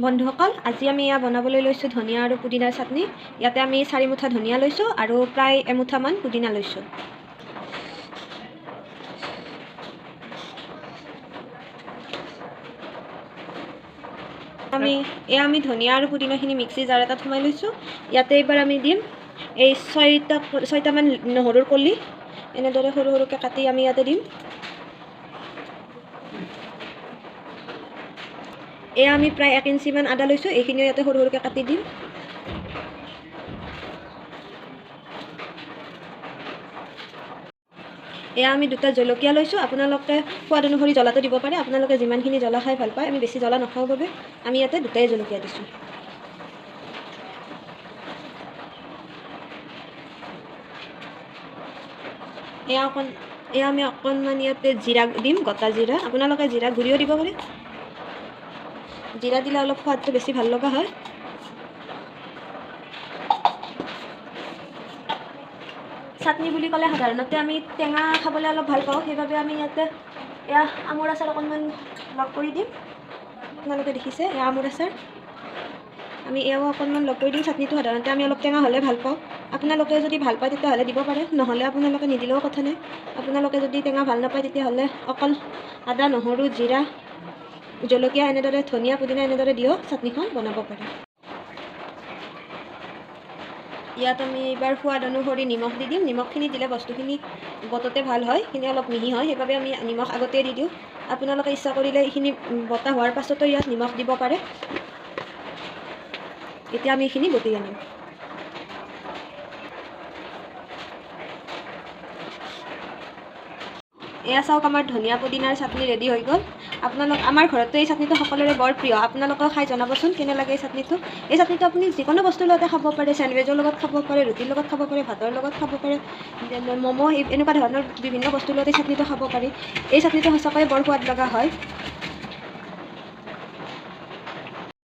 বন্ধুসকল, আজি আমি বনাবলৈ লৈছোঁ ধনিয়া আৰু পুদিনাৰ চাটনি। ইয়াতে আমি 4 মুঠা ধনিয়া লৈছোঁ আৰু প্ৰায় এমুঠামান পুদিনা লৈছোঁ। আমি ধনিয়া আৰু পুদিনাখিনি মিক্সি জাৰ এটাত সোমাই লৈছোঁ। ইয়াতে এইবাৰ আমি দিম এই 6টামান নহৰুৰ কলি, এনেদৰে সৰু সৰুকৈ কাটি আমি ইয়াতে দিম। আমি প্ৰায় 1 ইঞ্চিমান আদা লৈছোঁ, এইখিনিও ইয়াতে সৰু সৰুকৈ কাটি দিম। আমি 2টা জলকীয়া লৈছোঁ। আপোনালোকে সোৱাদ অনুসৰি জ্বলাটো দিব পাৰে, আপোনালোকে যিমানখিনি জ্বলা খাই ভাল পায়। আমি বেছি জ্বলা নাখাওঁ বাবে আমি ইয়াতে 2টাই জলকীয়া দিছোঁ। আমি অকণমান ইয়াতে জিৰা দিম, গোটা জিৰা। আপোনালোকে জিৰা গুড়িও দিব পাৰে, জিৰা দিলে অলপ সোৱাদটো বেছি ভাল লগা হয়। চাটনি বুলি ক'লে সাধাৰণতে আমি টেঙা খাবলৈ অলপ ভাল পাওঁ, সেইবাবে আমি ইয়াতে আমৰ আচাৰ অকণমান লগ কৰি দিম। আপোনালোকে দেখিছে আমৰ আচাৰ, আমি অকণমান লগ কৰি দিম। চাটনিটো সাধাৰণতে আমি অলপ টেঙা হ'লে ভাল পাওঁ। আপোনালোকে যদি ভাল পায় তেতিয়াহ'লে দিব পাৰে, নহ'লে আপোনালোকে নিদিলেও কথা নাই। আপোনালোকে যদি টেঙা ভাল নাপায় তেতিয়াহ'লে অকল আদা, নহৰু, জিৰা, জলকীয়া, এনেদৰে ধনিয়া, পুদিনা এনেদৰে দিও চাটনিখন বনাব পাৰে। ইয়াত আমি এইবাৰ সোৱাদ অনুসৰি নিমখ দি দিম। নিমখখিনি দিলে বস্তুখিনি বটতে ভাল হয়, সেইখিনি অলপ মিহি হয়, সেইবাবে আমি নিমখ আগতেই দি দিওঁ। আপোনালোকে ইচ্ছা কৰিলে এইখিনি বটা হোৱাৰ পাছতো ইয়াত নিমখ দিব পাৰে। এতিয়া আমি এইখিনি বটি আনিম। চাওক, আমাৰ ধনিয়া পুদিনাৰ চাটনি ৰেডি হৈ গ'ল। আমাৰ ঘৰতো এই চাটনিটো সকলোৰে বৰ প্ৰিয়। আপোনালোকেও খাই জনাবচোন কেনে লাগে এই চাটনিটো। এই চাটনিটো আপুনি যিকোনো বস্তুৰ লগতে খাব পাৰে, চেণ্ডউইচৰ লগত খাব পাৰে, ৰুটিৰ লগত খাব পাৰে, ভাতৰ লগত খাব পাৰে, ম'ম' এনেকুৱা ধৰণৰ বিভিন্ন বস্তুৰ লগত এই চাটনিটো খাব পাৰি। এই চাটনিটো সঁচাকৈ বৰ সোৱাদ লগা হয়।